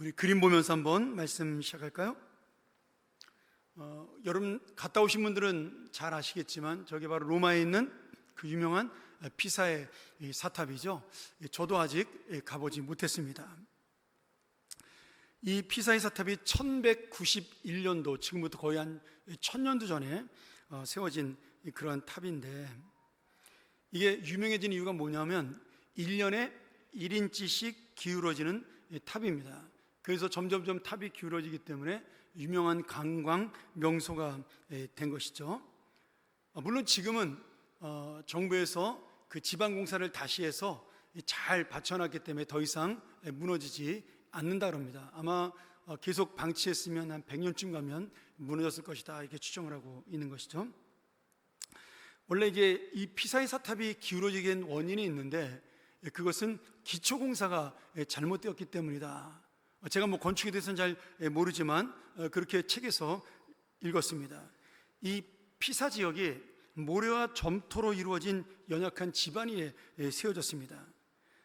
우리 그림 보면서 한번 말씀 시작할까요? 여러분 갔다 오신 분들은 잘 아시겠지만 저게 바로 로마에 있는 그 유명한 피사의 사탑이죠. 저도 아직 가보지 못했습니다. 이 피사의 사탑이 1191년도, 지금부터 거의 한 1000년도 전에 세워진 그런 탑인데, 이게 유명해진 이유가 뭐냐면 1년에 1인치씩 기울어지는 탑입니다. 그래서 점점점 탑이 기울어지기 때문에 유명한 관광 명소가 된 것이죠. 물론 지금은 정부에서 그 지방 공사를 다시 해서 잘 받쳐놨기 때문에 더 이상 무너지지 않는다 그럽니다. 아마 계속 방치했으면 한 100년쯤 가면 무너졌을 것이다, 이렇게 추정을 하고 있는 것이죠. 원래 이게 이 피사의 사탑이 기울어지게 된 원인이 있는데, 그것은 기초공사가 잘못되었기 때문이다. 제가 건축에 대해서는 잘 모르지만 그렇게 책에서 읽었습니다. 이 피사 지역이 모래와 점토로 이루어진 연약한 지반 위에 세워졌습니다.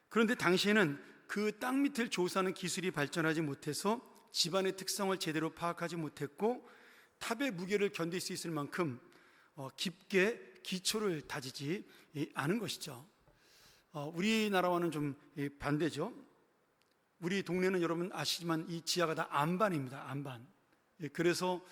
그런데 당시에는 그 땅 밑을 조사하는 기술이 발전하지 못해서 지반의 특성을 제대로 파악하지 못했고, 탑의 무게를 견딜 수 있을 만큼 깊게 기초를 다지지 않은 것이죠. 우리나라와는 좀 반대죠. 우리 동네는 여러분 아시지만 이 지하가 다 안반입니다. 안반. 그래서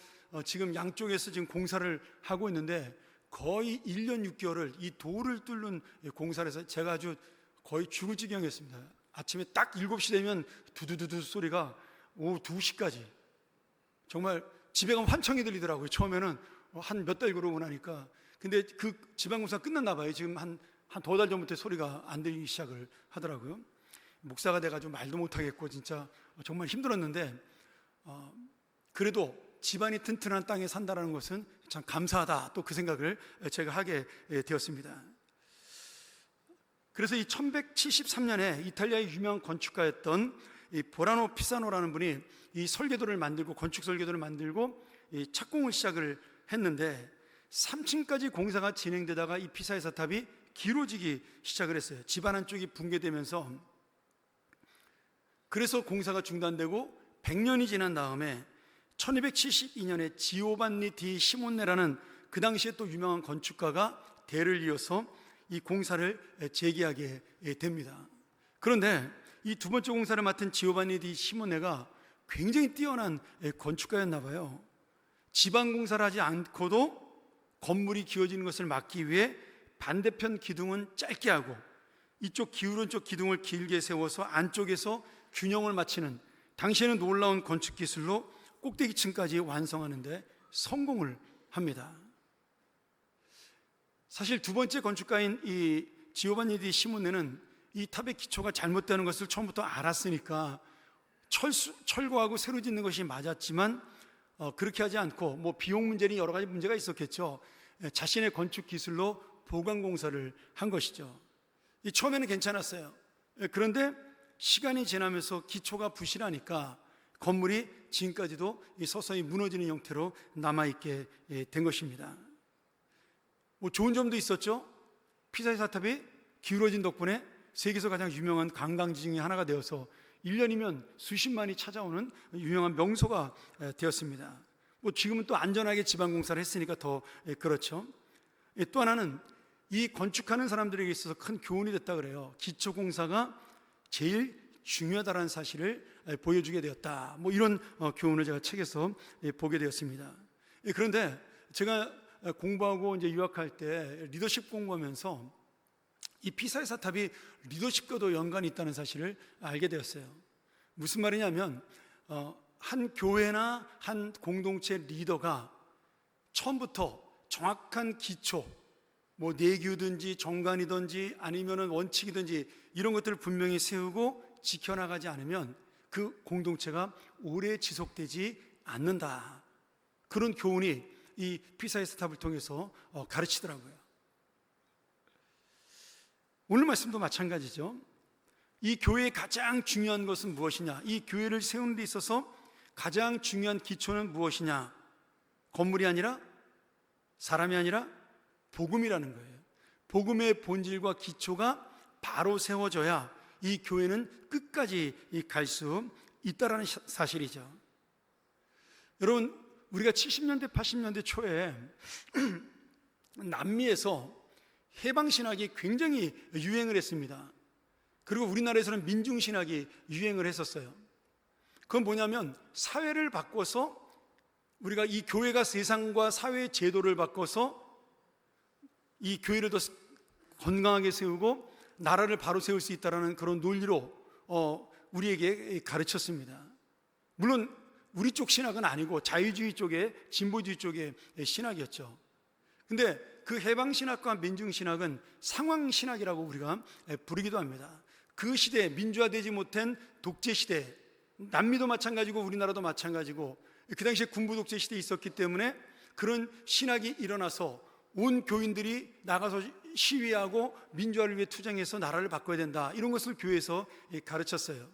지금 양쪽에서 지금 공사를 하고 있는데 거의 1년 6개월을 이 돌을 뚫는 공사를 해서 제가 아주 거의 죽을 지경이었습니다. 아침에 딱 7시 되면 두두두두 소리가 오후 2시까지, 정말 집에 가면 환청이 들리더라고요. 처음에는 한 몇 달 그러고 나니까. 근데 그 지방공사 끝났나 봐요. 지금 한 두 달 전부터 소리가 안 들리기 시작을 하더라고요. 목사가 돼가지고 말도 못하겠고 진짜 정말 힘들었는데, 그래도 집안이 튼튼한 땅에 산다는 것은 참 감사하다, 또 그 생각을 제가 하게 되었습니다. 그래서 이 1173년에 이탈리아의 유명한 건축가였던 이 보라노 피사노라는 분이 이 설계도를 만들고, 건축 설계도를 만들고 이 착공을 시작을 했는데, 3층까지 공사가 진행되다가 이 피사의 사탑이 기울어지기 시작을 했어요. 집안 한쪽이 붕괴되면서. 그래서 공사가 중단되고 100년이 지난 다음에 1272년에 지오반니 디 시몬네라는 그 당시에 또 유명한 건축가가 대를 이어서 이 공사를 재개하게 됩니다. 그런데 이 두 번째 공사를 맡은 지오반니 디 시몬네가 굉장히 뛰어난 건축가였나 봐요. 지방 공사를 하지 않고도 건물이 기울어지는 것을 막기 위해 반대편 기둥은 짧게 하고 이쪽 기울은 쪽 기둥을 길게 세워서 안쪽에서 균형을 맞추는, 당시에는 놀라운 건축 기술로 꼭대기층까지 완성하는데 성공을 합니다. 사실 두 번째 건축가인 이 지오반니 디 시몬네는 이 탑의 기초가 잘못되는 것을 처음부터 알았으니까 철거하고 새로 짓는 것이 맞았지만 그렇게 하지 않고, 비용 문제니 여러 가지 문제가 있었겠죠. 자신의 건축 기술로 보강 공사를 한 것이죠. 처음에는 괜찮았어요. 그런데 시간이 지나면서 기초가 부실하니까 건물이 지금까지도 서서히 무너지는 형태로 남아있게 된 것입니다. 좋은 점도 있었죠. 피사의 사탑이 기울어진 덕분에 세계에서 가장 유명한 관광지 중에 하나가 되어서 1년이면 수십만이 찾아오는 유명한 명소가 되었습니다. 지금은 또 안전하게 지방공사를 했으니까 더 그렇죠. 또 하나는 이 건축하는 사람들에게 있어서 큰 교훈이 됐다 그래요. 기초공사가 제일 중요하다는 사실을 보여주게 되었다, 이런 교훈을 제가 책에서 보게 되었습니다. 그런데 제가 공부하고 이제 유학할 때 리더십 공부하면서 이 피사의 사탑이 리더십과도 연관이 있다는 사실을 알게 되었어요. 무슨 말이냐면 한 교회나 한 공동체 리더가 처음부터 정확한 기초, 내규든지 정관이든지 아니면은 원칙이든지 이런 것들을 분명히 세우고 지켜나가지 않으면 그 공동체가 오래 지속되지 않는다, 그런 교훈이 이 피사의 사탑을 통해서 가르치더라고요. 오늘 말씀도 마찬가지죠. 이 교회의 가장 중요한 것은 무엇이냐? 이 교회를 세우는 데 있어서 가장 중요한 기초는 무엇이냐? 건물이 아니라, 사람이 아니라 복음이라는 거예요. 복음의 본질과 기초가 바로 세워져야 이 교회는 끝까지 갈 수 있다라는 사실이죠. 여러분, 우리가 70년대 80년대 초에 남미에서 해방신학이 굉장히 유행을 했습니다. 그리고 우리나라에서는 민중신학이 유행을 했었어요. 그건 뭐냐면 사회를 바꿔서, 우리가 이 교회가 세상과 사회의 제도를 바꿔서 이 교회를 더 건강하게 세우고 나라를 바로 세울 수 있다는 그런 논리로 우리에게 가르쳤습니다. 물론 우리 쪽 신학은 아니고 자유주의 쪽의, 진보주의 쪽의 신학이었죠. 근데 그 해방신학과 민중신학은 상황신학이라고 우리가 부르기도 합니다. 그 시대에 민주화되지 못한 독재시대, 남미도 마찬가지고 우리나라도 마찬가지고 그 당시에 군부 독재 시대에 있었기 때문에 그런 신학이 일어나서 온 교인들이 나가서 시위하고 민주화를 위해 투쟁해서 나라를 바꿔야 된다, 이런 것을 교회에서 가르쳤어요.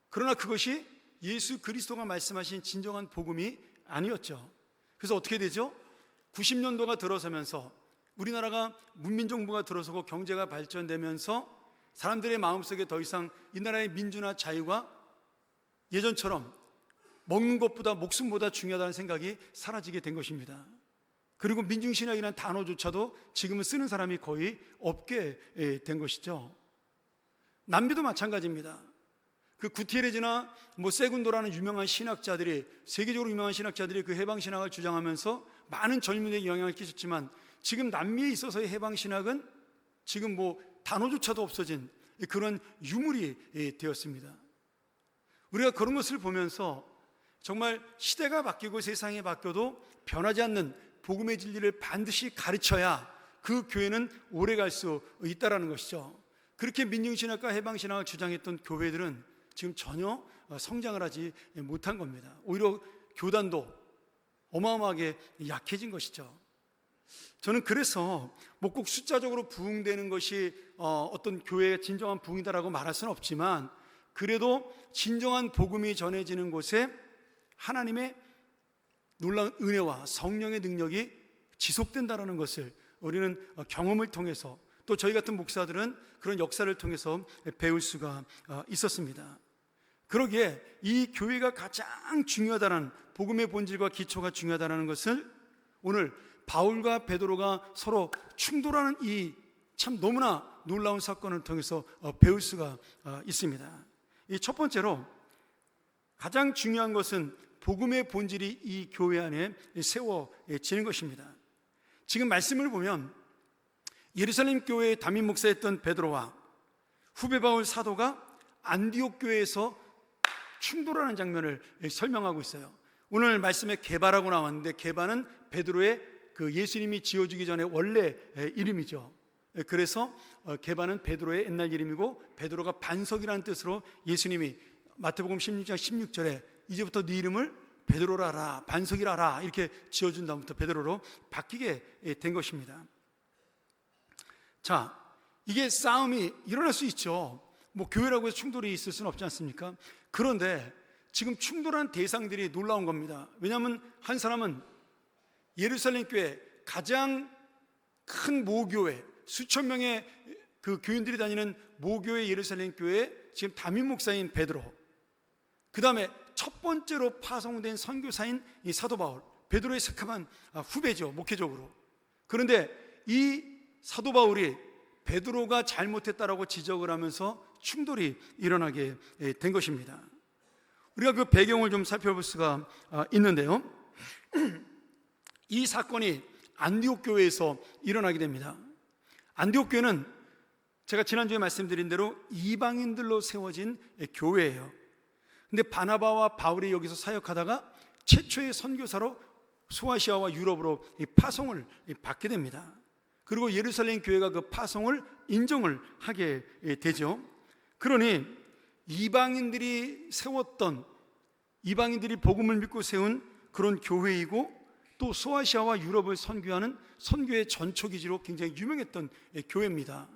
그러나 그것이 예수 그리스도가 말씀하신 진정한 복음이 아니었죠. 그래서 어떻게 되죠? 90년도가 들어서면서 우리나라가 문민정부가 들어서고 경제가 발전되면서 사람들의 마음속에 더 이상 이 나라의 민주나 자유가 예전처럼 먹는 것보다 목숨보다 중요하다는 생각이 사라지게 된 것입니다. 그리고 민중신학이라는 단어조차도 지금은 쓰는 사람이 거의 없게 된 것이죠. 남미도 마찬가지입니다. 그 구티에레즈나 세군도라는 유명한 신학자들이, 세계적으로 유명한 신학자들이 그 해방신학을 주장하면서 많은 젊은이에게 영향을 끼쳤지만, 지금 남미에 있어서의 해방신학은 지금 단어조차도 없어진 그런 유물이 되었습니다. 우리가 그런 것을 보면서 정말 시대가 바뀌고 세상이 바뀌어도 변하지 않는 복음의 진리를 반드시 가르쳐야 그 교회는 오래 갈 수 있다는 것이죠. 그렇게 민중신학과 해방신학을 주장했던 교회들은 지금 전혀 성장을 하지 못한 겁니다. 오히려 교단도 어마어마하게 약해진 것이죠. 저는 그래서 꼭 숫자적으로 부흥되는 것이 어떤 교회의 진정한 부흥이다라고 말할 수는 없지만, 그래도 진정한 복음이 전해지는 곳에 하나님의 놀라운 은혜와 성령의 능력이 지속된다는 것을 우리는 경험을 통해서, 또 저희 같은 목사들은 그런 역사를 통해서 배울 수가 있었습니다. 그러기에 이 교회가 가장 중요하다는, 복음의 본질과 기초가 중요하다는 것을 오늘 바울과 베드로가 서로 충돌하는 이 참 너무나 놀라운 사건을 통해서 배울 수가 있습니다. 이 첫 번째로 가장 중요한 것은 복음의 본질이 이 교회 안에 세워지는 것입니다. 지금 말씀을 보면 예루살렘 교회의 담임 목사였던 베드로와 후배 바울 사도가 안디옥 교회에서 충돌하는 장면을 설명하고 있어요. 오늘 말씀에 게바라고 나왔는데, 게바는 베드로의 그 예수님이 지어주기 전에 원래 이름이죠. 그래서 게바는 베드로의 옛날 이름이고, 베드로가 반석이라는 뜻으로 예수님이 마태복음 16장 16절에 이제부터 네 이름을 베드로라 하라, 반석이라 하라, 이렇게 지어준 다음부터 베드로로 바뀌게 된 것입니다. 자, 이게 싸움이 일어날 수 있죠. 교회라고 해서 충돌이 있을 수는 없지 않습니까? 그런데 지금 충돌한 대상들이 놀라운 겁니다. 왜냐하면 한 사람은 예루살렘 교회, 가장 큰 모교회, 수천 명의 그 교인들이 다니는 모교회 예루살렘 교회 지금 담임 목사인 베드로, 그 다음에 첫 번째로 파송된 선교사인 이 사도 바울, 베드로의 색감한 후배죠, 목회적으로. 그런데 이 사도 바울이 베드로가 잘못했다라고 지적을 하면서 충돌이 일어나게 된 것입니다. 우리가 그 배경을 좀 살펴볼 수가 있는데요. 이 사건이 안디옥 교회에서 일어나게 됩니다. 안디옥 교회는 제가 지난주에 말씀드린 대로 이방인들로 세워진 교회예요. 근데 바나바와 바울이 여기서 사역하다가 최초의 선교사로 소아시아와 유럽으로 파송을 받게 됩니다. 그리고 예루살렘 교회가 그 파송을 인정을 하게 되죠. 그러니 이방인들이 세웠던, 이방인들이 복음을 믿고 세운 그런 교회이고, 또 소아시아와 유럽을 선교하는 선교의 전초기지로 굉장히 유명했던 교회입니다.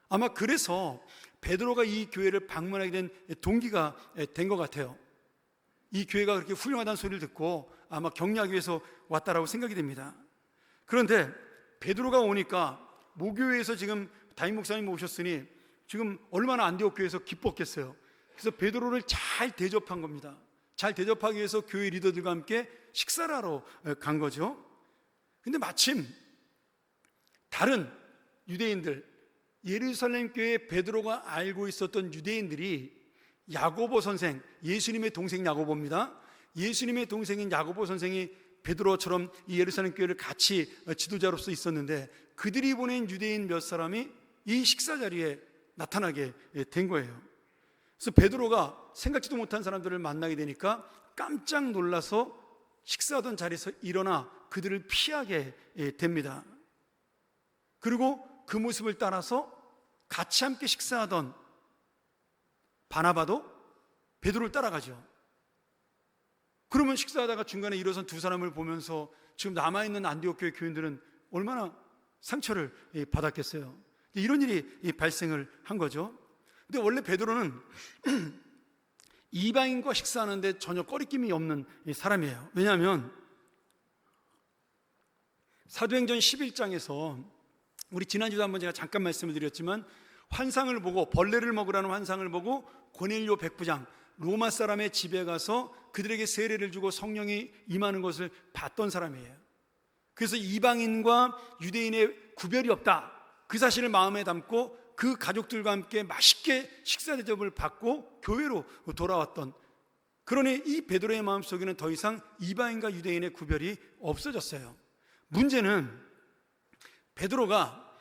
아마 그래서 베드로가 이 교회를 방문하게 된 동기가 된 것 같아요. 이 교회가 그렇게 훌륭하다는 소리를 듣고 아마 격려하기 위해서 왔다라고 생각이 됩니다. 그런데 베드로가 오니까 모교회에서 지금 담임 목사님 오셨으니 지금 얼마나 안디옥 교회에서 기뻤겠어요. 그래서 베드로를 잘 대접한 겁니다. 잘 대접하기 위해서 교회 리더들과 함께 식사를 하러 간 거죠. 근데 마침 다른 유대인들, 예루살렘 교회 베드로가 알고 있었던 유대인들이 야고보 선생, 예수님의 동생 야고보입니다. 예수님의 동생인 야고보 선생이 베드로처럼 이 예루살렘 교회를 같이 지도자로서 있었는데, 그들이 보낸 유대인 몇 사람이 이 식사 자리에 나타나게 된 거예요. 그래서 베드로가 생각지도 못한 사람들을 만나게 되니까 깜짝 놀라서 식사하던 자리에서 일어나 그들을 피하게 됩니다. 그리고 그 모습을 따라서 같이 함께 식사하던 바나바도 베드로를 따라가죠. 그러면 식사하다가 중간에 일어선 두 사람을 보면서 지금 남아있는 안디옥 교회 교인들은 얼마나 상처를 받았겠어요. 이런 일이 발생을 한 거죠. 근데 원래 베드로는 이방인과 식사하는데 전혀 꺼리낌이 없는 사람이에요. 왜냐하면 사도행전 11장에서 우리 지난주도 한번 제가 잠깐 말씀을 드렸지만, 환상을 보고, 벌레를 먹으라는 환상을 보고 고넬료 백부장, 로마 사람의 집에 가서 그들에게 세례를 주고 성령이 임하는 것을 봤던 사람이에요. 그래서 이방인과 유대인의 구별이 없다, 그 사실을 마음에 담고 그 가족들과 함께 맛있게 식사 대접을 받고 교회로 돌아왔던, 그러니 이 베드로의 마음속에는 더 이상 이방인과 유대인의 구별이 없어졌어요. 문제는 베드로가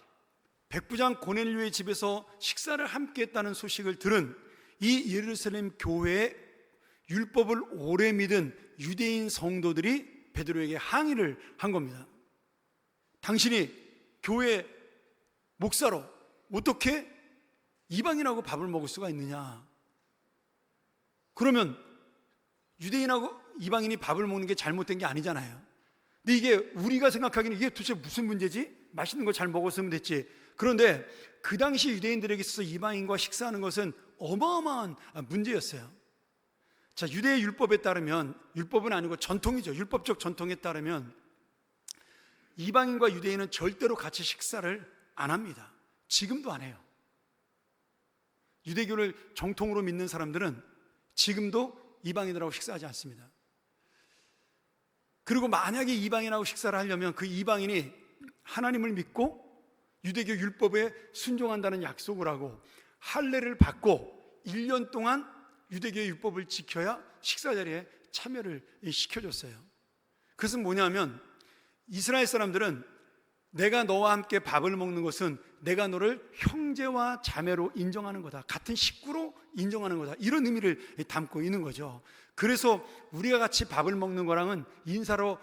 백부장 고넬료의 집에서 식사를 함께 했다는 소식을 들은 이 예루살렘 교회의 율법을 오래 믿은 유대인 성도들이 베드로에게 항의를 한 겁니다. 당신이 교회 목사로 어떻게 이방인하고 밥을 먹을 수가 있느냐? 그러면 유대인하고 이방인이 밥을 먹는 게 잘못된 게 아니잖아요. 근데 이게 우리가 생각하기는 이게 도대체 무슨 문제지? 맛있는 거 잘 먹었으면 됐지. 그런데 그 당시 유대인들에게 있어서 이방인과 식사하는 것은 어마어마한 문제였어요. 자, 유대의 율법에 따르면, 율법은 아니고 전통이죠. 율법적 전통에 따르면 이방인과 유대인은 절대로 같이 식사를 안 합니다. 지금도 안 해요. 유대교를 정통으로 믿는 사람들은 지금도 이방인들하고 식사하지 않습니다. 그리고 만약에 이방인하고 식사를 하려면 그 이방인이 하나님을 믿고 유대교 율법에 순종한다는 약속을 하고 할례를 받고 1년 동안 유대교의 율법을 지켜야 식사 자리에 참여를 시켜줬어요. 그것은 뭐냐면, 이스라엘 사람들은 내가 너와 함께 밥을 먹는 것은 내가 너를 형제와 자매로 인정하는 거다, 같은 식구로 인정하는 거다, 이런 의미를 담고 있는 거죠. 그래서 우리가 같이 밥을 먹는 거랑은, 인사로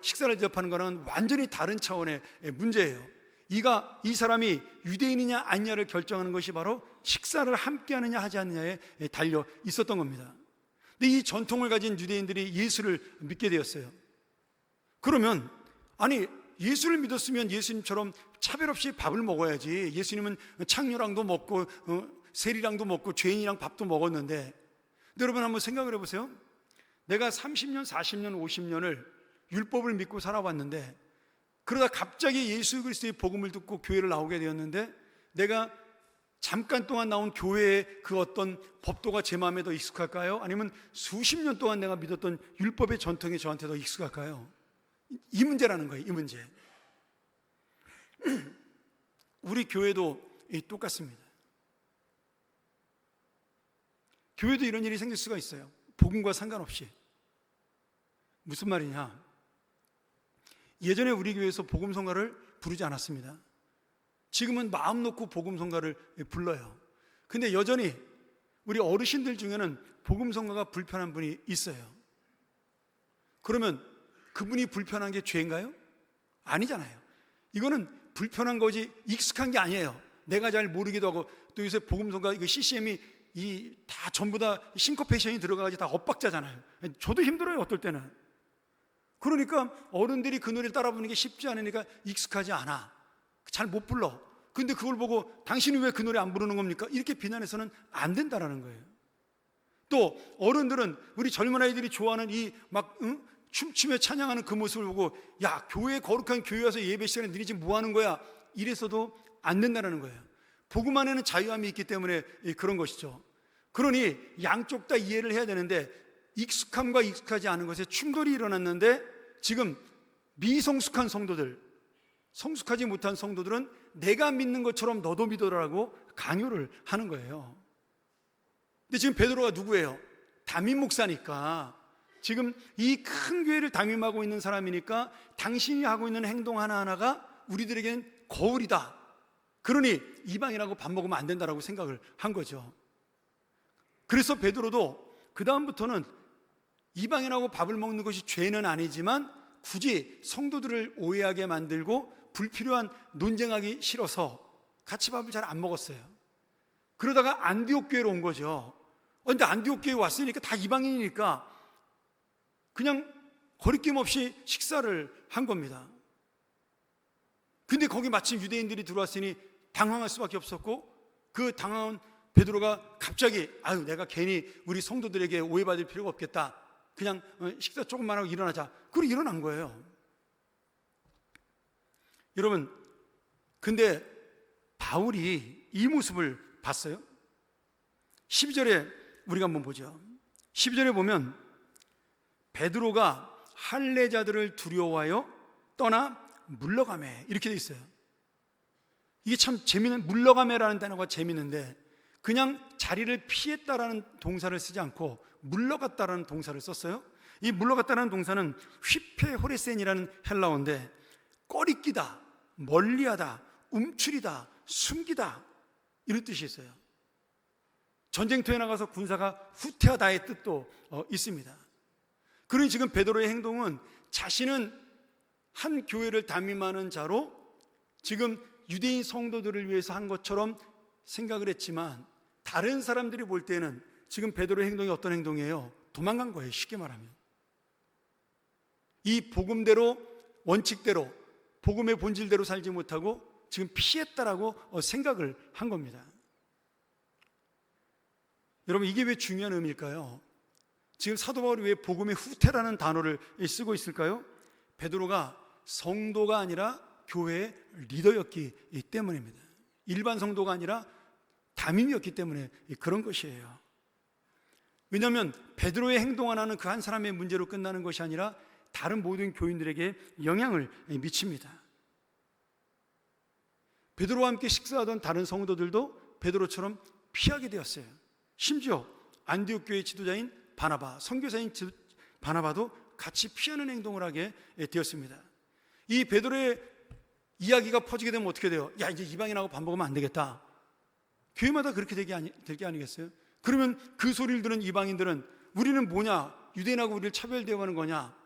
식사를 대접하는 거랑은 완전히 다른 차원의 문제예요. 이 사람이 유대인이냐 아니냐를 결정하는 것이 바로 식사를 함께 하느냐 하지 않느냐에 달려 있었던 겁니다. 근데 이 전통을 가진 유대인들이 예수를 믿게 되었어요. 그러면 아니, 예수를 믿었으면 예수님처럼 차별 없이 밥을 먹어야지. 예수님은 창녀랑도 먹고 세리랑도 먹고 죄인이랑 밥도 먹었는데, 근데 여러분 한번 생각을 해보세요. 내가 30년, 40년, 50년을 율법을 믿고 살아왔는데, 그러다 갑자기 예수 그리스도의 복음을 듣고 교회를 나오게 되었는데, 내가 잠깐 동안 나온 교회의 그 어떤 법도가 제 마음에 더 익숙할까요? 아니면 수십 년 동안 내가 믿었던 율법의 전통이 저한테 더 익숙할까요? 이 문제라는 거예요. 이 문제. 우리 교회도 똑같습니다. 교회도 이런 일이 생길 수가 있어요. 복음과 상관없이. 무슨 말이냐? 예전에 우리 교회에서 복음성가를 부르지 않았습니다. 지금은 마음 놓고 복음성가를 불러요. 근데 여전히 우리 어르신들 중에는 복음성가가 불편한 분이 있어요. 그러면 그분이 불편한 게 죄인가요? 아니잖아요. 이거는 불편한 거지 익숙한 게 아니에요. 내가 잘 모르기도 하고, 또 요새 복음성가 이거 CCM이 다 전부 다 싱커페이션이 들어가가지고 다 엇박자잖아요. 저도 힘들어요, 어떨 때는. 그러니까 어른들이 그 노래를 따라 부르는 게 쉽지 않으니까 익숙하지 않아. 잘 못 불러. 근데 그걸 보고 당신이 왜 그 노래 안 부르는 겁니까? 이렇게 비난해서는 안 된다라는 거예요. 또 어른들은 우리 젊은 아이들이 좋아하는 춤추며 찬양하는 그 모습을 보고, 야, 거룩한 교회 와서 예배 시간에 너희 지금 뭐 하는 거야? 이래서도 안 된다는 거예요. 복음 안에는 자유함이 있기 때문에 그런 것이죠. 그러니 양쪽 다 이해를 해야 되는데 익숙함과 익숙하지 않은 것에 충돌이 일어났는데 지금 미성숙한 성도들, 성숙하지 못한 성도들은 내가 믿는 것처럼 너도 믿어라라고 강요를 하는 거예요. 근데 지금 베드로가 누구예요? 담임 목사니까, 지금 이 큰 교회를 담임하고 있는 사람이니까 당신이 하고 있는 행동 하나하나가 우리들에겐 거울이다. 그러니 이방이라고 밥 먹으면 안 된다라고 생각을 한 거죠. 그래서 베드로도 그 다음부터는 이방인하고 밥을 먹는 것이 죄는 아니지만 굳이 성도들을 오해하게 만들고 불필요한 논쟁하기 싫어서 같이 밥을 잘 안 먹었어요. 그러다가 안디옥 교회로 온 거죠. 근데 안디옥 교회에 왔으니까 다 이방인이니까 그냥 거리낌 없이 식사를 한 겁니다. 근데 거기 마침 유대인들이 들어왔으니 당황할 수밖에 없었고, 그 당황한 베드로가 갑자기 내가 괜히 우리 성도들에게 오해받을 필요가 없겠다, 그냥 식사 조금만 하고 일어나자. 그리고 일어난 거예요. 여러분, 근데 바울이 이 모습을 봤어요. 12절에 우리가 한번 보죠. 12절에 보면 베드로가 할례자들을 두려워하여 떠나 물러가매, 이렇게 돼 있어요. 이게 참 재미있는, 물러가매라는 단어가 재미있는데 그냥 자리를 피했다라는 동사를 쓰지 않고 물러갔다라는 동사를 썼어요. 이 물러갔다라는 동사는 휘페호레센이라는 헬라어인데 꺼리끼다, 멀리하다, 움츠리다, 숨기다, 이런 뜻이 있어요. 전쟁터에 나가서 군사가 후퇴하다의 뜻도 있습니다. 그러니 지금 베드로의 행동은 자신은 한 교회를 담임하는 자로 지금 유대인 성도들을 위해서 한 것처럼 생각을 했지만 다른 사람들이 볼 때는 지금 베드로의 행동이 어떤 행동이에요? 도망간 거예요. 쉽게 말하면 이 복음대로, 원칙대로, 복음의 본질대로 살지 못하고 지금 피했다라고 생각을 한 겁니다. 여러분, 이게 왜 중요한 의미일까요? 지금 사도 바울이 왜 복음의 후퇴라는 단어를 쓰고 있을까요? 베드로가 성도가 아니라 교회의 리더였기 때문입니다. 일반 성도가 아니라 담임이었기 때문에 그런 것이에요. 왜냐하면 베드로의 행동 하나는 그 한 사람의 문제로 끝나는 것이 아니라 다른 모든 교인들에게 영향을 미칩니다. 베드로와 함께 식사하던 다른 성도들도 베드로처럼 피하게 되었어요. 심지어 안디옥 교회의 지도자인 바나바, 선교사인 바나바도 같이 피하는 행동을 하게 되었습니다. 이 베드로의 이야기가 퍼지게 되면 어떻게 돼요? 야, 이제 이방인하고 밥 먹으면 안 되겠다. 교회마다 그렇게 될 게 아니겠어요? 그러면 그 소리를 들은 이방인들은 우리는 뭐냐? 유대인하고 우리를 차별대우하는 거냐?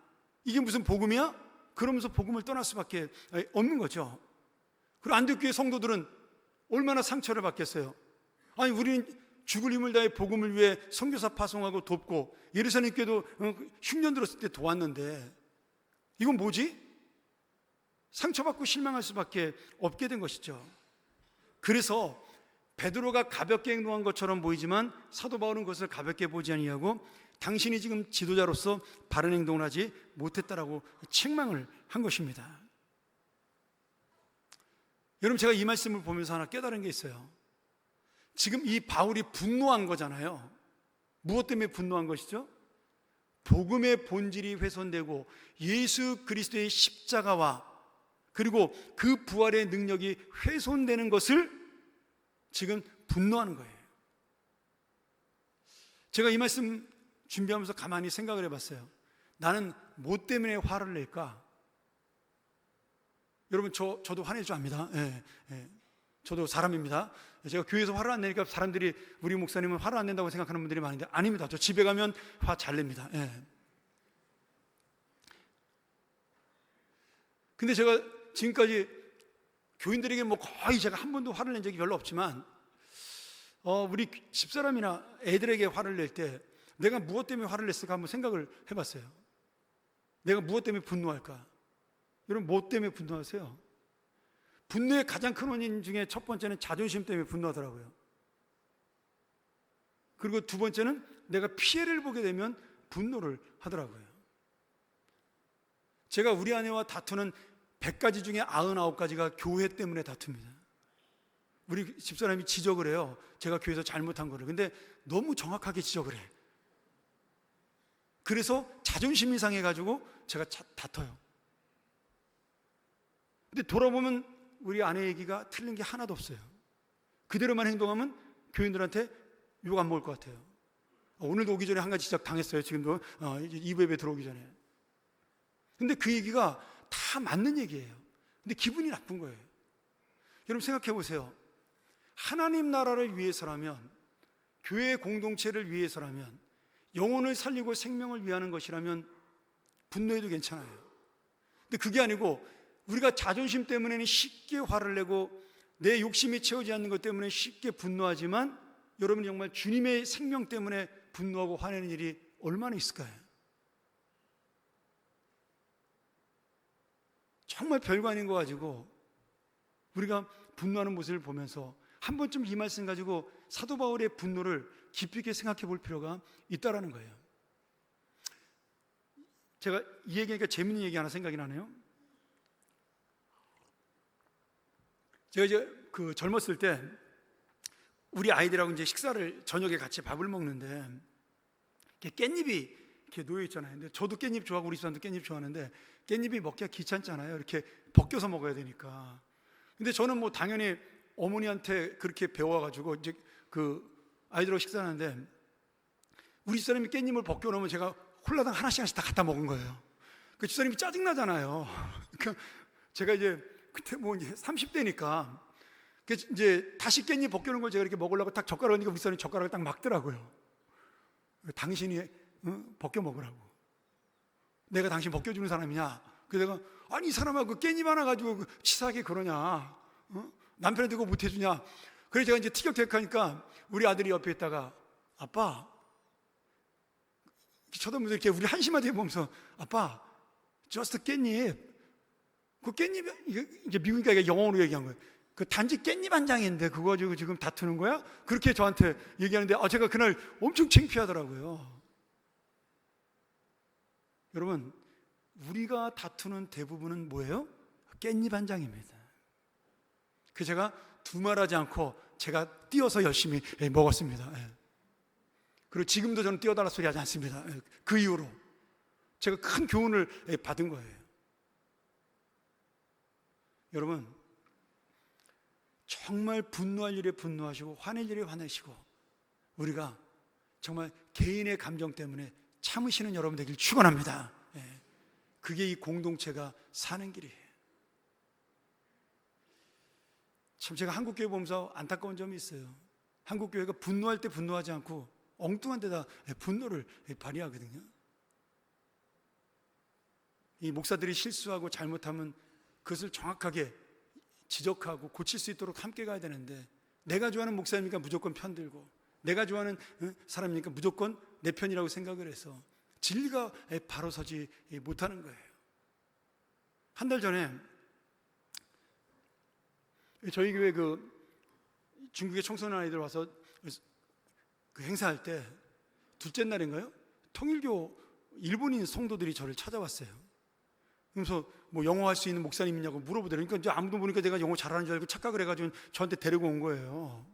이게 무슨 복음이야? 그러면서 복음을 떠날 수밖에 없는 거죠. 그리고 안디옥 교회 성도들은 얼마나 상처를 받겠어요? 아니, 우리는 죽을 힘을 다해 복음을 위해 선교사 파송하고 돕고 예루살렘 교회도 흉년 들었을 때 도왔는데 이건 뭐지? 상처받고 실망할 수밖에 없게 된 것이죠. 그래서 베드로가 가볍게 행동한 것처럼 보이지만 사도 바울은 그것을 가볍게 보지 아니하고 당신이 지금 지도자로서 바른 행동을 하지 못했다라고 책망을 한 것입니다. 여러분, 제가 이 말씀을 보면서 하나 깨달은 게 있어요. 지금 이 바울이 분노한 거잖아요. 무엇 때문에 분노한 것이죠? 복음의 본질이 훼손되고 예수 그리스도의 십자가와 그리고 그 부활의 능력이 훼손되는 것을 지금 분노하는 거예요. 제가 이 말씀 준비하면서 가만히 생각을 해봤어요. 나는 뭐 때문에 화를 낼까? 여러분, 저도 화내죠 압니다. 저도 사람입니다. 제가 교회에서 화를 안 내니까 사람들이 우리 목사님은 화를 안 낸다고 생각하는 분들이 많은데 아닙니다. 저 집에 가면 화 잘 냅니다. 근데 제가 지금까지 교인들에게 뭐 거의 제가 한 번도 화를 낸 적이 별로 없지만 우리 집사람이나 애들에게 화를 낼 때 내가 무엇 때문에 화를 냈을까 한번 생각을 해봤어요. 내가 무엇 때문에 분노할까? 여러분, 무엇 때문에 분노하세요? 분노의 가장 큰 원인 중에 첫 번째는 자존심 때문에 분노하더라고요. 그리고 두 번째는 내가 피해를 보게 되면 분노를 하더라고요. 제가 우리 아내와 다투는 100가지 중에 99가지가 교회 때문에 다툽니다. 우리 집사람이 지적을 해요. 제가 교회에서 잘못한 거를. 근데 너무 정확하게 지적을 해. 그래서 자존심이 상해가지고 제가 다퉈요. 근데 돌아보면 우리 아내 얘기가 틀린 게 하나도 없어요. 그대로만 행동하면 교인들한테 욕 안 먹을 것 같아요. 오늘도 오기 전에 한 가지 지적 당했어요. 지금도 2부 예배 들어오기 전에. 근데 그 얘기가 다 맞는 얘기예요. 근데 기분이 나쁜 거예요. 여러분 생각해 보세요. 하나님 나라를 위해서라면, 교회 공동체를 위해서라면, 영혼을 살리고 생명을 위하는 것이라면 분노해도 괜찮아요. 근데 그게 아니고 우리가 자존심 때문에는 쉽게 화를 내고 내 욕심이 채우지 않는 것 때문에 쉽게 분노하지만, 여러분이 정말 주님의 생명 때문에 분노하고 화내는 일이 얼마나 있을까요? 정말 별거 아닌 거 가지고 우리가 분노하는 모습을 보면서 한 번쯤 이 말씀 가지고 사도 바울의 분노를 깊이 있게 생각해 볼 필요가 있다라는 거예요. 제가 이 얘기하니까 재밌는 얘기 하나 생각이 나네요. 제가 이제 젊었을 때 우리 아이들하고 이제 식사를, 저녁에 같이 밥을 먹는데 이렇게 깻잎이 이렇게 놓여 있잖아요. 근데 저도 깻잎 좋아하고 우리 집사람도 깻잎 좋아하는데 깻잎이 먹기가 귀찮잖아요. 이렇게 벗겨서 먹어야 되니까. 근데 저는 뭐 당연히 어머니한테 그렇게 배워가지고 이제 아이들하고 식사하는데 우리 집사람이 깻잎을 벗겨놓으면 제가 홀라당 하나씩 다 갖다 먹은 거예요. 그 집사람이 짜증나잖아요. 그러니까 제가 이제 그때 뭐 이제 30대니까 이제 다시 깻잎 벗겨놓은 걸 제가 이렇게 먹으려고 딱 젓가락 얹으니까 우리 집사람이 젓가락을 딱 막더라고요. 당신이 벗겨 먹으라고. 내가 당신 벗겨주는 사람이냐? 그래서 내가 아니 이 사람아 그 깻잎 하나 가지고 치사하게 그러냐? 남편한테 그거 못 해주냐? 그래서 제가 이제 티격태격하니까 우리 아들이 옆에 있다가 아빠 쳐다보면서 이렇게 우리 한심하게 보면서 아빠 just 깻잎 그 깻잎 이제 미국이니까 영어로 얘기한 거예요. 그 단지 깻잎 한 장인데 그거 가지고 지금 다투는 거야? 그렇게 저한테 얘기하는데 제가 그날 엄청 창피하더라고요. 여러분 우리가 다투는 대부분은 뭐예요? 깻잎 한 장입니다. 그 제가 두말하지 않고 제가 띄어서 열심히 먹었습니다. 그리고 지금도 저는 띄어달라 소리 하지 않습니다. 그 이후로 제가 큰 교훈을 받은 거예요. 여러분 정말 분노할 일에 분노하시고 화낼 일에 화내시고 우리가 정말 개인의 감정 때문에 참으시는 여러분 되길 축원합니다. 그게 이 공동체가 사는 길이에요. 참 제가 한국교회 보면서 안타까운 점이 있어요. 한국교회가 분노할 때 분노하지 않고 엉뚱한 데다 분노를 발휘하거든요. 이 목사들이 실수하고 잘못하면 그것을 정확하게 지적하고 고칠 수 있도록 함께 가야 되는데 내가 좋아하는 목사님이니까 무조건 편들고 내가 좋아하는 사람이니까 무조건 내 편이라고 생각을 해서 진리가 바로 서지 못하는 거예요. 한 달 전에 저희 교회 중국의 청소년 아이들 와서 그 행사할 때 둘째 날인가요? 통일교 일본인 성도들이 저를 찾아왔어요. 그래서 뭐 영어 할 수 있는 목사님이냐고 물어보더라고요. 그러니까 이제 아무도 보니까 내가 영어 잘하는 줄 알고 착각을 해가지고 저한테 데리고 온 거예요.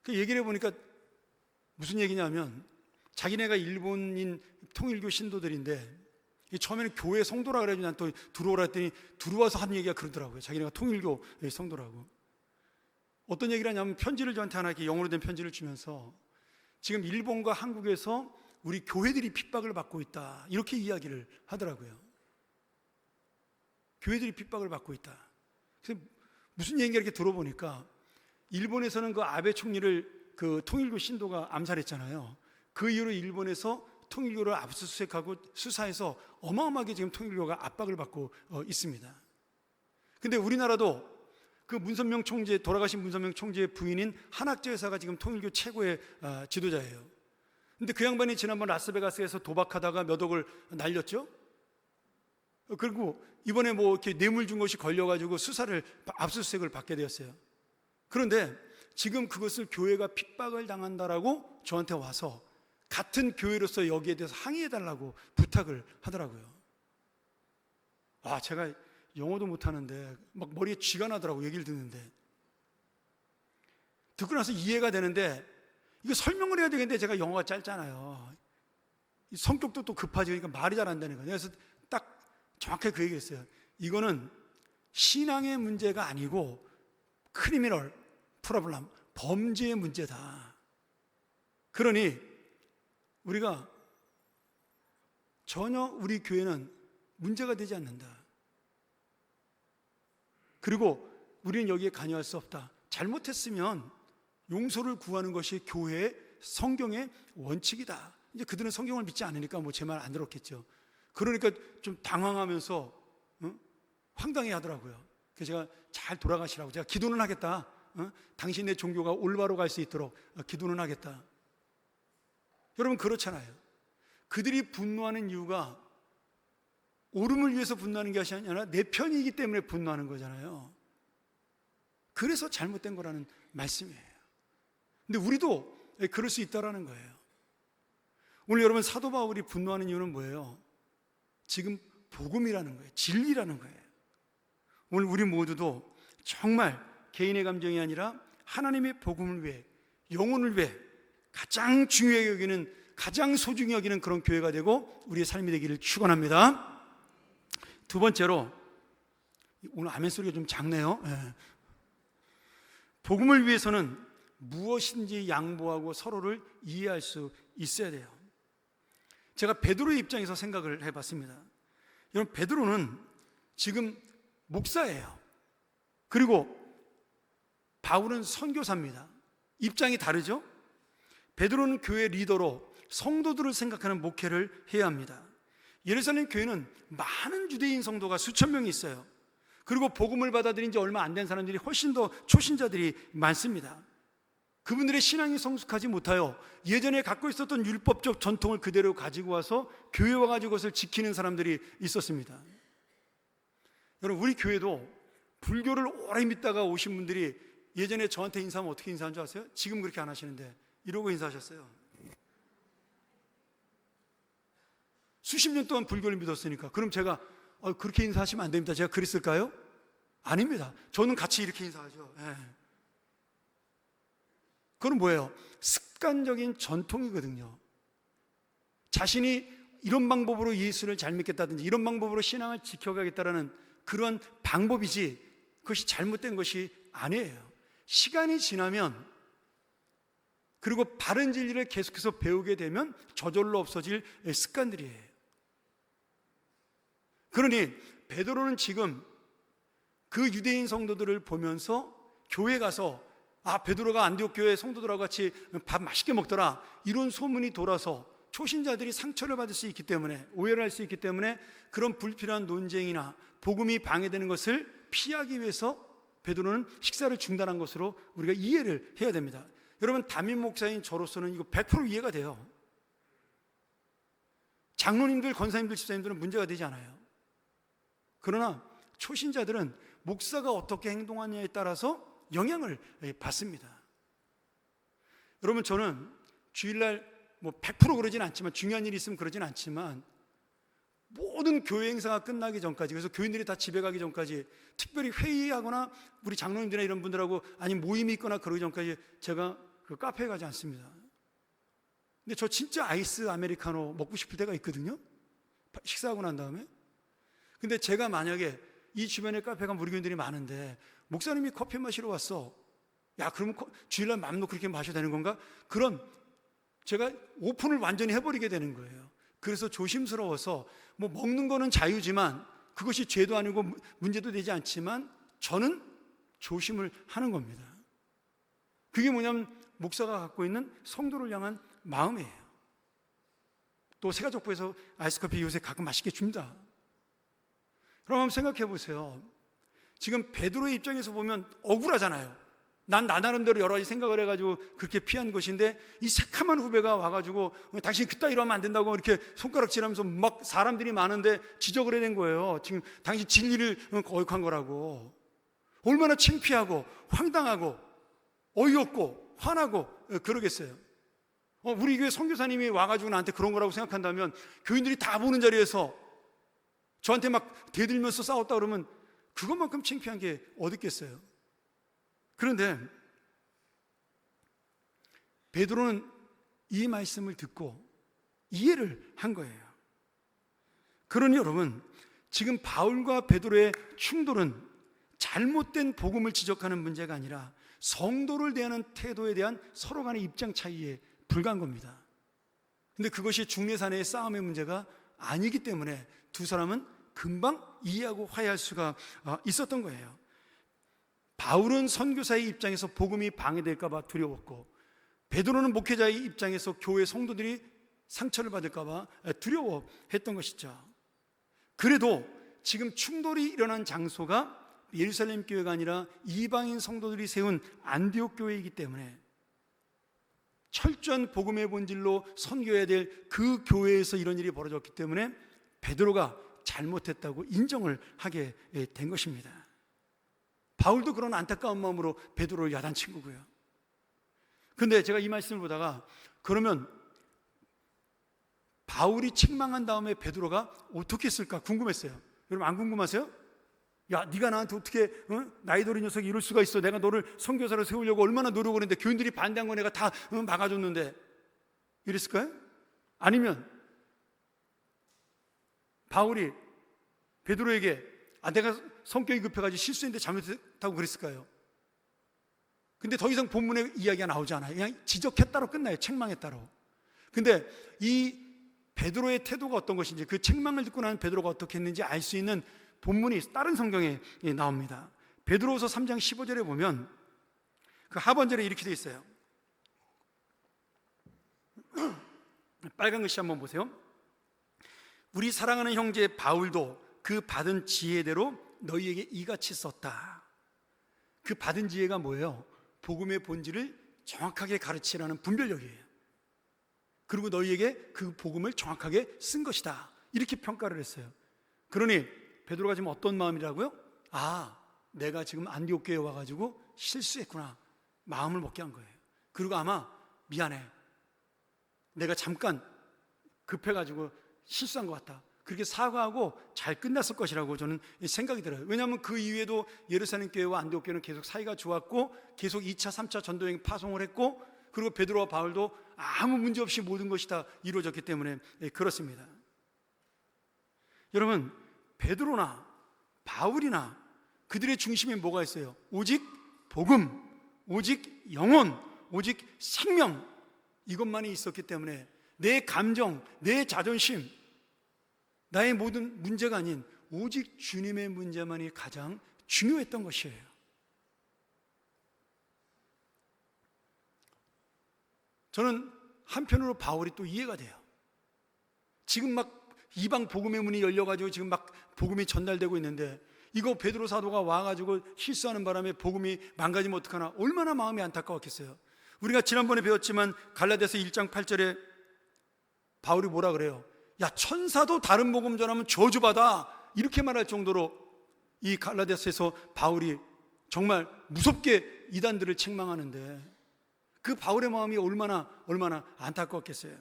그 얘기를 해보니까 무슨 얘기냐면 자기네가 일본인 통일교 신도들인데 처음에는 교회 성도라 그래가지고 난 또 들어오라 했더니 들어와서 한 얘기가 그러더라고요. 자기네가 통일교 성도라고. 어떤 얘기를 하냐면 편지를 저한테 하나 이렇게 영어로 된 편지를 주면서 지금 일본과 한국에서 우리 교회들이 핍박을 받고 있다 이렇게 이야기를 하더라고요. 교회들이 핍박을 받고 있다. 그래서 무슨 얘기인가 이렇게 들어보니까 일본에서는 그 아베 총리를 그 통일교 신도가 암살했잖아요. 그 이후로 일본에서 통일교를 압수수색하고 수사해서 어마어마하게 지금 통일교가 압박을 받고 있습니다. 근데 우리나라도 그 문선명 총재, 돌아가신 문선명 총재의 부인인 한학재 여사가 지금 통일교 최고의 지도자예요. 근데 그 양반이 지난번 라스베가스에서 도박하다가 몇 억을 날렸죠. 그리고 이번에 뭐 이렇게 뇌물 준 것이 걸려가지고 수사를 압수수색을 받게 되었어요. 그런데 지금 그것을 교회가 핍박을 당한다라고 저한테 와서 같은 교회로서 여기에 대해서 항의해달라고 부탁을 하더라고요. 제가 영어도 못하는데 막 머리에 쥐가 나더라고 얘기를 듣는데 듣고 나서 이해가 되는데 이거 설명을 해야 되겠는데 제가 영어가 짧잖아요. 성격도 또 급하지니까 말이 잘 안 되는 거예요. 그래서 딱 정확하게 그 얘기했어요. 이거는 신앙의 문제가 아니고 크리미널 프로블럼, 범죄의 문제다. 그러니 우리가 전혀 우리 교회는 문제가 되지 않는다. 그리고 우리는 여기에 관여할 수 없다. 잘못했으면 용서를 구하는 것이 교회의 성경의 원칙이다. 이제 그들은 성경을 믿지 않으니까 뭐 제 말 안 들었겠죠. 그러니까 좀 당황하면서 황당해 하더라고요. 그래서 제가 잘 돌아가시라고 제가 기도는 하겠다. 당신의 종교가 올바로 갈 수 있도록 기도는 하겠다. 여러분 그렇잖아요. 그들이 분노하는 이유가 옳음을 위해서 분노하는 것이 아니라 내 편이기 때문에 분노하는 거잖아요. 그래서 잘못된 거라는 말씀이에요. 근데 우리도 그럴 수 있다라는 거예요. 오늘 여러분 사도 바울이 분노하는 이유는 뭐예요? 지금 복음이라는 거예요. 진리라는 거예요. 오늘 우리 모두도 정말 개인의 감정이 아니라 하나님의 복음을 위해, 영혼을 위해 가장 중요하게 여기는, 가장 소중히 여기는 그런 교회가 되고 우리의 삶이 되기를 축원합니다. 두 번째로, 오늘 아멘 소리가 좀 작네요. 복음을 위해서는 무엇인지 양보하고 서로를 이해할 수 있어야 돼요. 제가 베드로의 입장에서 생각을 해봤습니다. 여러분 베드로는 지금 목사예요. 그리고 바울은 선교사입니다. 입장이 다르죠? 베드로는 교회 리더로 성도들을 생각하는 목회를 해야 합니다. 예루살렘 교회는 많은 유대인 성도가 수천 명이 있어요. 그리고 복음을 받아들인 지 얼마 안 된 사람들이 훨씬 더 초신자들이 많습니다. 그분들의 신앙이 성숙하지 못하여 예전에 갖고 있었던 율법적 전통을 그대로 가지고 와서 교회에 와가지고 그것을 지키는 사람들이 있었습니다. 여러분 우리 교회도 불교를 오래 믿다가 오신 분들이 예전에 저한테 인사하면 어떻게 인사한 줄 아세요? 지금 그렇게 안 하시는데 이러고 인사하셨어요. 수십 년 동안 불교를 믿었으니까. 그럼 제가 그렇게 인사하시면 안 됩니다. 제가 그랬을까요? 아닙니다. 저는 같이 이렇게 인사하죠. 그건 뭐예요? 습관적인 전통이거든요. 자신이 이런 방법으로 예수를 잘 믿겠다든지 이런 방법으로 신앙을 지켜가겠다라는 그런 방법이지 그것이 잘못된 것이 아니에요. 시간이 지나면 그리고 바른 진리를 계속해서 배우게 되면 저절로 없어질 습관들이에요. 그러니 베드로는 지금 그 유대인 성도들을 보면서 교회 가서 베드로가 안디옥 교회 성도들하고 같이 밥 맛있게 먹더라 이런 소문이 돌아서 초신자들이 상처를 받을 수 있기 때문에, 오해를 할 수 있기 때문에 그런 불필요한 논쟁이나 복음이 방해되는 것을 피하기 위해서 베드로는 식사를 중단한 것으로 우리가 이해를 해야 됩니다. 여러분 담임 목사인 저로서는 이거 100% 이해가 돼요. 장로님들, 권사님들, 집사님들은 문제가 되지 않아요. 그러나 초신자들은 목사가 어떻게 행동하냐에 따라서 영향을 받습니다. 여러분 저는 주일날 100% 그러진 않지만, 중요한 일이 있으면 그러진 않지만 모든 교회 행사가 끝나기 전까지, 그래서 교인들이 다 집에 가기 전까지 특별히 회의하거나 우리 장로님들이나 이런 분들하고 아니면 모임이 있거나 그러기 전까지 제가 그 카페에 가지 않습니다. 근데 저 진짜 아이스 아메리카노 먹고 싶을 때가 있거든요. 식사하고 난 다음에. 근데 제가 만약에 이 주변에 카페가 우리 교인들이 많은데 목사님이 커피 마시러 왔어. 야, 그러면 주일날 맘 놓고 그렇게 마셔도 되는 건가? 그럼 제가 오픈을 완전히 해버리게 되는 거예요. 그래서 조심스러워서 먹는 거는 자유지만 그것이 죄도 아니고 문제도 되지 않지만 저는 조심을 하는 겁니다. 그게 뭐냐면 목사가 갖고 있는 성도를 향한 마음이에요. 또 새가족부에서 아이스커피 요새 가끔 맛있게 줍니다. 그럼 한번 생각해 보세요. 지금 베드로의 입장에서 보면 억울하잖아요. 난 나 나름대로 여러 가지 생각을 해가지고 그렇게 피한 것인데 이 새카만 후배가 와가지고 당신 그따위로 하면 안 된다고 이렇게 손가락질하면서 막 사람들이 많은데 지적을 해낸 거예요. 지금 당신 진리를 거역한 거라고. 얼마나 창피하고 황당하고 어이없고 화나고 그러겠어요. 우리 교회 선교사님이 와가지고 나한테 그런 거라고 생각한다면 교인들이 다 보는 자리에서 저한테 막 대들면서 싸웠다 그러면 그것만큼 창피한 게 어디 있겠어요. 그런데 베드로는 이 말씀을 듣고 이해를 한 거예요. 그러니 여러분, 지금 바울과 베드로의 충돌은 잘못된 복음을 지적하는 문제가 아니라 성도를 대하는 태도에 대한 서로 간의 입장 차이에 불과한 겁니다. 근데 그것이 중례사내의 싸움의 문제가 아니기 때문에 두 사람은 금방 이해하고 화해할 수가 있었던 거예요. 바울은 선교사의 입장에서 복음이 방해될까 봐 두려웠고, 베드로는 목회자의 입장에서 교회 성도들이 상처를 받을까 봐 두려워했던 것이죠. 그래도 지금 충돌이 일어난 장소가 예루살렘 교회가 아니라 이방인 성도들이 세운 안디옥 교회이기 때문에 철저한 복음의 본질로 선교해야 될 그 교회에서 이런 일이 벌어졌기 때문에 베드로가 잘못했다고 인정을 하게 된 것입니다. 바울도 그런 안타까운 마음으로 베드로를 야단친 거고요. 근데 제가 이 말씀을 보다가, 그러면 바울이 책망한 다음에 베드로가 어떻게 했을까 궁금했어요. 여러분 안 궁금하세요? 야, 네가 나한테 어떻게 나이 어린 녀석이 이럴 수가 있어. 내가 너를 선교사로 세우려고 얼마나 노력을 했는데 교인들이 반대한 거 내가 다 막아줬는데, 이랬을까요? 아니면 바울이 베드로에게 내가 성격이 급해가지고 실수했는데 잘못했다고 그랬을까요? 근데 더 이상 본문에 이야기가 나오지 않아요. 그냥 지적했다로 끝나요. 책망했다로. 근데 이 베드로의 태도가 어떤 것인지, 그 책망을 듣고 나면 베드로가 어떻게 했는지 알 수 있는 본문이 다른 성경에 나옵니다. 베드로후서 3장 15절에 보면 그 하반절에 이렇게 되어 있어요. 빨간 글씨 한번 보세요. 우리 사랑하는 형제 바울도 그 받은 지혜대로 너희에게 이같이 썼다. 그 받은 지혜가 뭐예요? 복음의 본질을 정확하게 가르치라는 분별력이에요. 그리고 너희에게 그 복음을 정확하게 쓴 것이다, 이렇게 평가를 했어요. 그러니 베드로가 지금 어떤 마음이라고요? 내가 지금 안디옥 교회에 와가지고 실수했구나, 마음을 먹게 한 거예요. 그리고 아마 미안해, 내가 잠깐 급해가지고 실수한 것 같다, 그렇게 사과하고 잘 끝났을 것이라고 저는 생각이 들어요. 왜냐하면 그 이후에도 예루살렘 교회와 안디옥 교회는 계속 사이가 좋았고, 계속 2차 3차 전도여행 파송을 했고, 그리고 베드로와 바울도 아무 문제 없이 모든 것이 다 이루어졌기 때문에 그렇습니다. 여러분, 베드로나 바울이나 그들의 중심에 뭐가 있어요? 오직 복음, 오직 영혼, 오직 생명, 이것만이 있었기 때문에 내 감정, 내 자존심, 나의 모든 문제가 아닌 오직 주님의 문제만이 가장 중요했던 것이에요. 저는 한편으로 바울이 또 이해가 돼요. 지금 막 이방 복음의 문이 열려가지고 지금 막 복음이 전달되고 있는데, 이거 베드로 사도가 와가지고 실수하는 바람에 복음이 망가지면 어떡하나, 얼마나 마음이 안타까웠겠어요. 우리가 지난번에 배웠지만 갈라디아서 1장 8절에 바울이 뭐라 그래요? 야, 천사도 다른 복음 전하면 저주받아, 이렇게 말할 정도로 이 갈라디아서에서 바울이 정말 무섭게 이단들을 책망하는데, 그 바울의 마음이 얼마나 안타까웠겠어요.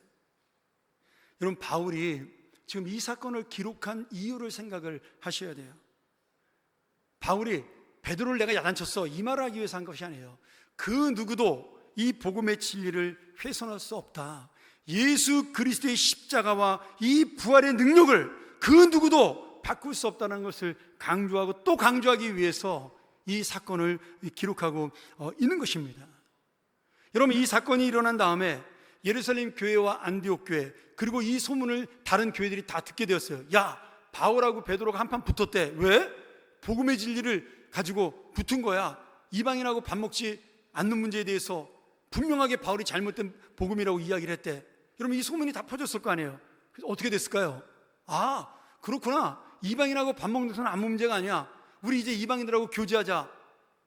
여러분, 바울이 지금 이 사건을 기록한 이유를 생각을 하셔야 돼요. 바울이 베드로를 내가 야단쳤어, 이 말을 하기 위해서 한 것이 아니에요. 그 누구도 이 복음의 진리를 훼손할 수 없다, 예수 그리스도의 십자가와 이 부활의 능력을 그 누구도 바꿀 수 없다는 것을 강조하고 또 강조하기 위해서 이 사건을 기록하고 있는 것입니다. 여러분, 이 사건이 일어난 다음에 예루살렘 교회와 안디옥 교회, 그리고 이 소문을 다른 교회들이 다 듣게 되었어요. 야, 바울하고 베드로가 한판 붙었대. 왜? 복음의 진리를 가지고 붙은 거야. 이방인하고 밥 먹지 않는 문제에 대해서 분명하게 바울이 잘못된 복음이라고 이야기를 했대. 여러분, 이 소문이 다 퍼졌을 거 아니에요. 그래서 어떻게 됐을까요? 그렇구나, 이방인하고 밥 먹는 것은 아무 문제가 아니야, 우리 이제 이방인들하고 교제하자,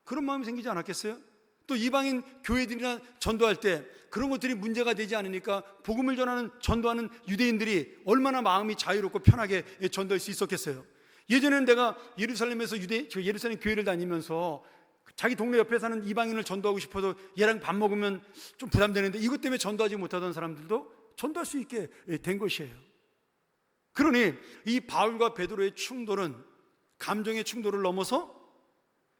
그런 마음이 생기지 않았겠어요? 또 이방인 교회들이나 전도할 때 그런 것들이 문제가 되지 않으니까 복음을 전도하는 유대인들이 얼마나 마음이 자유롭고 편하게 전도할 수 있었겠어요. 예전에는 내가 예루살렘에서 예루살렘 교회를 다니면서 자기 동네 옆에 사는 이방인을 전도하고 싶어도 얘랑 밥 먹으면 좀 부담되는데, 이것 때문에 전도하지 못하던 사람들도 전도할 수 있게 된 것이에요. 그러니 이 바울과 베드로의 충돌은 감정의 충돌을 넘어서,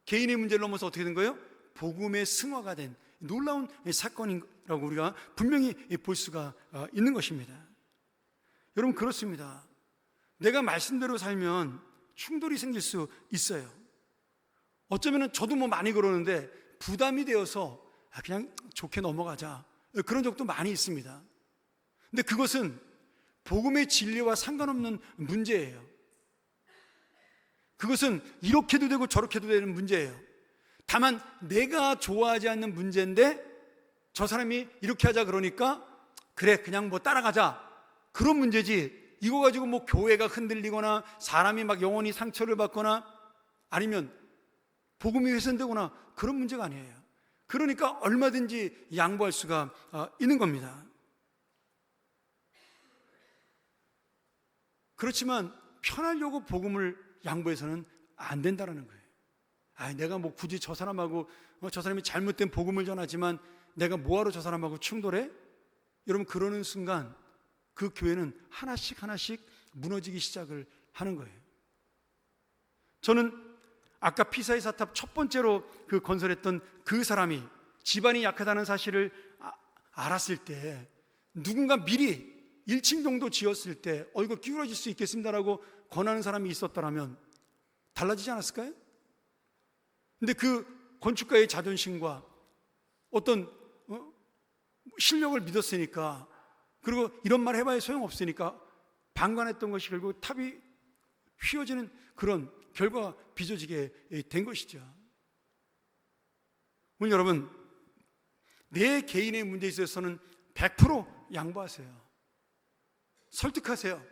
개인의 문제를 넘어서 어떻게 된 거예요? 복음의 승화가 된 놀라운 사건이라고 우리가 분명히 볼 수가 있는 것입니다. 여러분, 그렇습니다. 내가 말씀대로 살면 충돌이 생길 수 있어요. 어쩌면 저도 많이 그러는데 부담이 되어서 그냥 좋게 넘어가자, 그런 적도 많이 있습니다. 근데 그것은 복음의 진리와 상관없는 문제예요. 그것은 이렇게도 되고 저렇게도 되는 문제예요. 다만 내가 좋아하지 않는 문제인데 저 사람이 이렇게 하자 그러니까 그래 그냥 따라가자, 그런 문제지, 이거 가지고 교회가 흔들리거나 사람이 영혼이 상처를 받거나 아니면 복음이 훼손되거나 그런 문제가 아니에요. 그러니까 얼마든지 양보할 수가 있는 겁니다. 그렇지만 편하려고 복음을 양보해서는 안 된다는 거예요. 내가 굳이 저 사람하고 저 사람이 잘못된 복음을 전하지만 내가 뭐하러 저 사람하고 충돌해? 여러분, 그러는 순간 그 교회는 하나씩 무너지기 시작을 하는 거예요. 저는 아까 피사의 사탑 첫 번째로 건설했던 그 사람이 집안이 약하다는 사실을 알았을 때 누군가 미리 1층 정도 지었을 때 이거 기울어질 수 있겠습니다라고 권하는 사람이 있었더라면 달라지지 않았을까요? 근데 그 건축가의 자존심과 어떤 실력을 믿었으니까, 그리고 이런 말 해봐야 소용없으니까 방관했던 것이 결국 탑이 휘어지는 그런 결과가 빚어지게 된 것이죠. 오늘 여러분, 내 개인의 문제에 있어서는 100% 양보하세요. 설득하세요.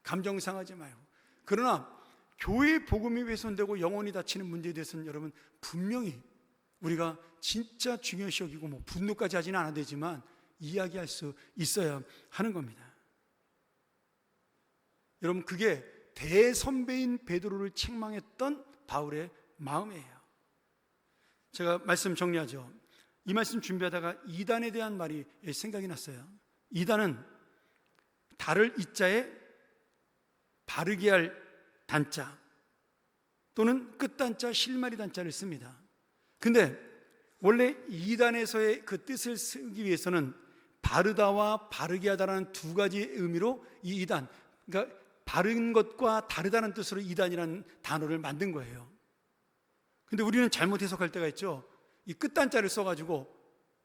감정 상하지 말고. 그러나 교회의 복음이 훼손되고 영혼이 다치는 문제에 대해서는 여러분 분명히 우리가 진짜 중요시 여기고 분노까지 하지는 않아도 되지만 이야기할 수 있어야 하는 겁니다. 여러분, 그게 대선배인 베드로를 책망했던 바울의 마음이에요. 제가 말씀 정리하죠. 이 말씀 준비하다가 이단에 대한 말이 생각이 났어요. 이단은 달을 이자에 바르게 할 단자 또는 끝단자 실마리 단자를 씁니다. 근데 원래 이단에서의 그 뜻을 쓰기 위해서는 바르다와 바르게 하다라는 두 가지 의미로 이 이단, 그러니까 바른 것과 다르다는 뜻으로 이단이라는 단어를 만든 거예요. 근데 우리는 잘못 해석할 때가 있죠. 이 끝단자를 써가지고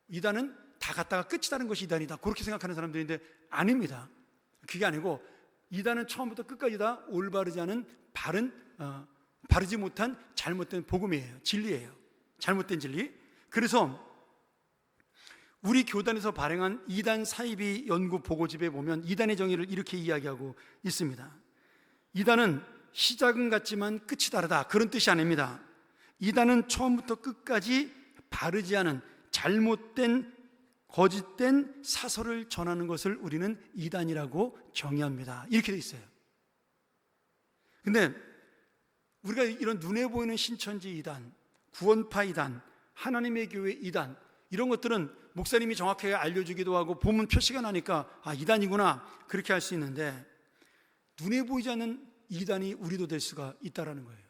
이단은 다 갖다가 끝이다는 것이 이단이다, 그렇게 생각하는 사람들인데 아닙니다. 그게 아니고 이단은 처음부터 끝까지 다 올바르지 않은 바르지 못한 잘못된 복음이에요. 진리예요. 잘못된 진리. 그래서 우리 교단에서 발행한 이단 사이비 연구 보고집에 보면 이단의 정의를 이렇게 이야기하고 있습니다. 이단은 시작은 같지만 끝이 다르다, 그런 뜻이 아닙니다. 이단은 처음부터 끝까지 바르지 않은 잘못된 거짓된 사설을 전하는 것을 우리는 이단이라고 정의합니다. 이렇게 돼 있어요. 근데 우리가 이런 눈에 보이는 신천지 이단, 구원파 이단, 하나님의 교회 이단, 이런 것들은 목사님이 정확하게 알려주기도 하고 보면 표시가 나니까 이단이구나, 그렇게 할 수 있는데 눈에 보이지 않는 이단이 우리도 될 수가 있다는 거예요.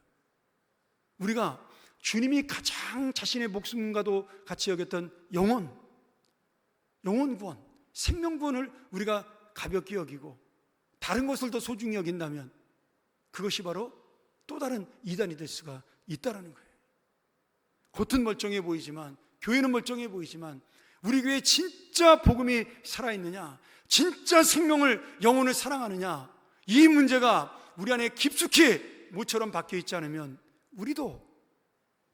우리가 주님이 가장 자신의 목숨과도 같이 여겼던 영혼 구원, 생명 구원을 우리가 가볍게 여기고 다른 것을 더 소중히 여긴다면 그것이 바로 또 다른 이단이 될 수가 있다는 거예요. 겉은 멀쩡해 보이지만, 교회는 멀쩡해 보이지만 우리 교회에 진짜 복음이 살아있느냐, 진짜 영혼을 사랑하느냐, 이 문제가 우리 안에 깊숙이 모처럼 박혀있지 않으면 우리도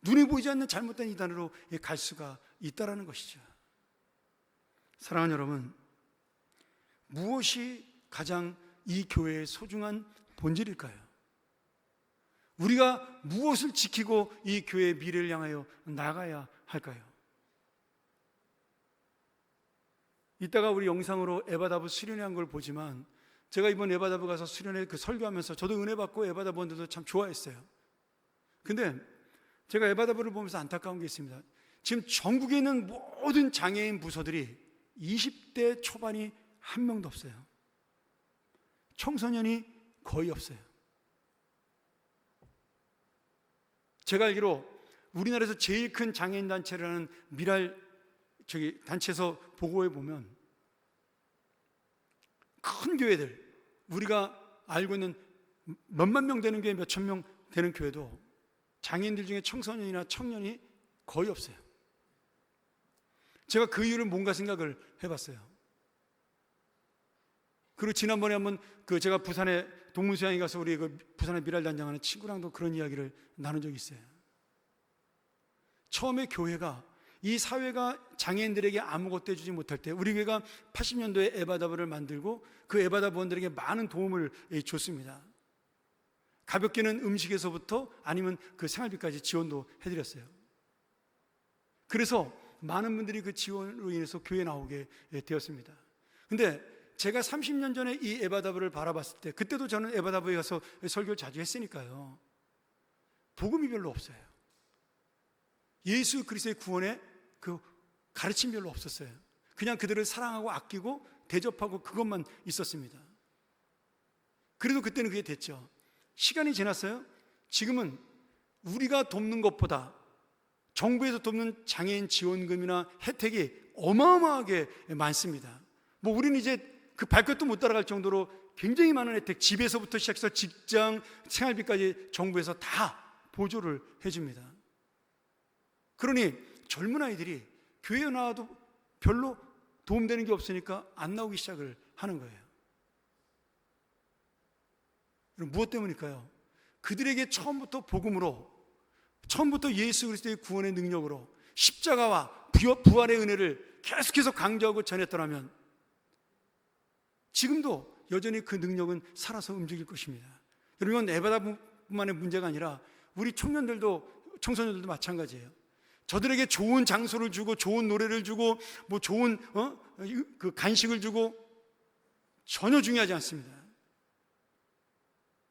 눈에 보이지 않는 잘못된 이단으로 갈 수가 있다는 것이죠. 사랑하는 여러분, 무엇이 가장 이 교회의 소중한 본질일까요? 우리가 무엇을 지키고 이 교회의 미래를 향하여 나가야 할까요? 이따가 우리 영상으로 에바다브 수련회한 걸 보지만 제가 이번 에바다브 가서 수련회 설교하면서 저도 은혜 받고 에바다브 원들도 참 좋아했어요. 근데 제가 에바다브를 보면서 안타까운 게 있습니다. 지금 전국에 있는 모든 장애인 부서들이 20대 초반이 한 명도 없어요. 청소년이 거의 없어요. 제가 알기로 우리나라에서 제일 큰 장애인 단체라는 미랄 단체에서 보고해 보면 큰 교회들, 우리가 알고 있는 몇만 명 되는 교회, 몇천 명 되는 교회도 장애인들 중에 청소년이나 청년이 거의 없어요. 제가 그 이유를 뭔가 생각을 해봤어요. 그리고 지난번에 한번 제가 부산에 동문수양에 가서 우리 부산에 미랄단장하는 친구랑도 그런 이야기를 나눈 적이 있어요. 처음에 교회가, 이 사회가 장애인들에게 아무것도 해주지 못할 때 우리 교회가 80년도에 에바다브를 만들고 그 에바다브원들에게 많은 도움을 줬습니다. 가볍게는 음식에서부터 아니면 그 생활비까지 지원도 해드렸어요. 그래서 많은 분들이 그 지원으로 인해서 교회에 나오게 되었습니다. 근데 제가 30년 전에 이 에바다브를 바라봤을 때, 그때도 저는 에바다브에 가서 설교를 자주 했으니까요, 복음이 별로 없어요. 예수 그리스도의 구원의 그 가르침이 별로 없었어요. 그냥 그들을 사랑하고 아끼고 대접하고 그것만 있었습니다. 그래도 그때는 그게 됐죠. 시간이 지났어요. 지금은 우리가 돕는 것보다 정부에서 돕는 장애인 지원금이나 혜택이 어마어마하게 많습니다. 우리는 이제 그 발끝도 못 따라갈 정도로 굉장히 많은 혜택, 집에서부터 시작해서 직장, 생활비까지 정부에서 다 보조를 해줍니다. 그러니 젊은 아이들이 교회에 나와도 별로 도움되는 게 없으니까 안 나오기 시작을 하는 거예요. 그럼 무엇 때문일까요? 그들에게 처음부터 복음으로, 처음부터 예수 그리스도의 구원의 능력으로 십자가와 부활의 은혜를 계속해서 강조하고 전했더라면 지금도 여전히 그 능력은 살아서 움직일 것입니다. 여러분, 에바다뿐만의 문제가 아니라 우리 청소년들도 마찬가지예요. 저들에게 좋은 장소를 주고 좋은 노래를 주고 좋은 그 간식을 주고 전혀 중요하지 않습니다.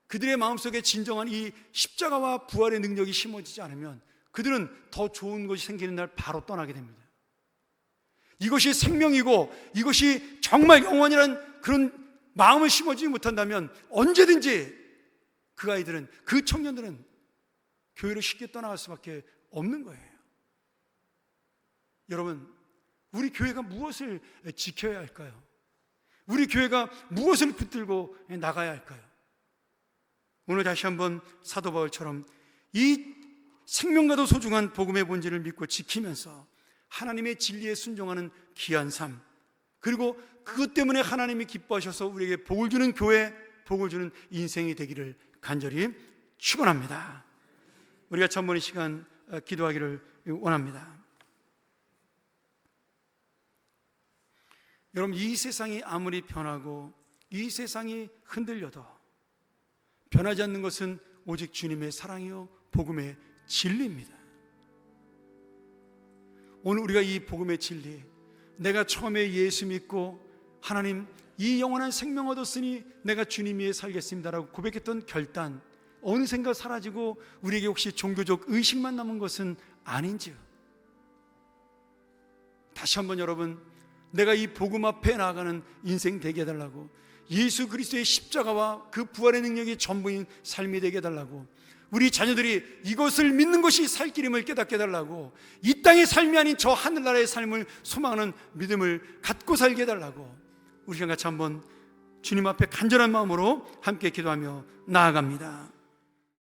그들의 마음속에 진정한 이 십자가와 부활의 능력이 심어지지 않으면 그들은 더 좋은 것이 생기는 날 바로 떠나게 됩니다. 이것이 생명이고 이것이 정말 영원이라는 그런 마음을 심어주지 못한다면 언제든지 그 아이들은, 그 청년들은 교회를 쉽게 떠나갈 수밖에 없는 거예요. 여러분, 우리 교회가 무엇을 지켜야 할까요? 우리 교회가 무엇을 붙들고 나가야 할까요? 오늘 다시 한번 사도 바울처럼 이 생명과도 소중한 복음의 본질을 믿고 지키면서 하나님의 진리에 순종하는 귀한 삶, 그리고 그것 때문에 하나님이 기뻐하셔서 우리에게 복을 주는 교회, 복을 주는 인생이 되기를 간절히 축원합니다. 우리가 천번의 시간 기도하기를 원합니다. 여러분, 이 세상이 아무리 변하고 이 세상이 흔들려도 변하지 않는 것은 오직 주님의 사랑이요 복음의 진리입니다. 오늘 우리가 이 복음의 진리, 내가 처음에 예수 믿고 하나님 이 영원한 생명 얻었으니 내가 주님 위에 살겠습니다라고 고백했던 결단, 어느샌가 사라지고 우리에게 혹시 종교적 의식만 남은 것은 아닌지요? 다시 한번 여러분, 내가 이 복음 앞에 나아가는 인생 되게 해달라고, 예수 그리스도의 십자가와 그 부활의 능력이 전부인 삶이 되게 해달라고, 우리 자녀들이 이것을 믿는 것이 살 길임을 깨닫게 해달라고, 이 땅의 삶이 아닌 저 하늘나라의 삶을 소망하는 믿음을 갖고 살게 해달라고, 우리 같이 한번 주님 앞에 간절한 마음으로 함께 기도하며 나아갑니다.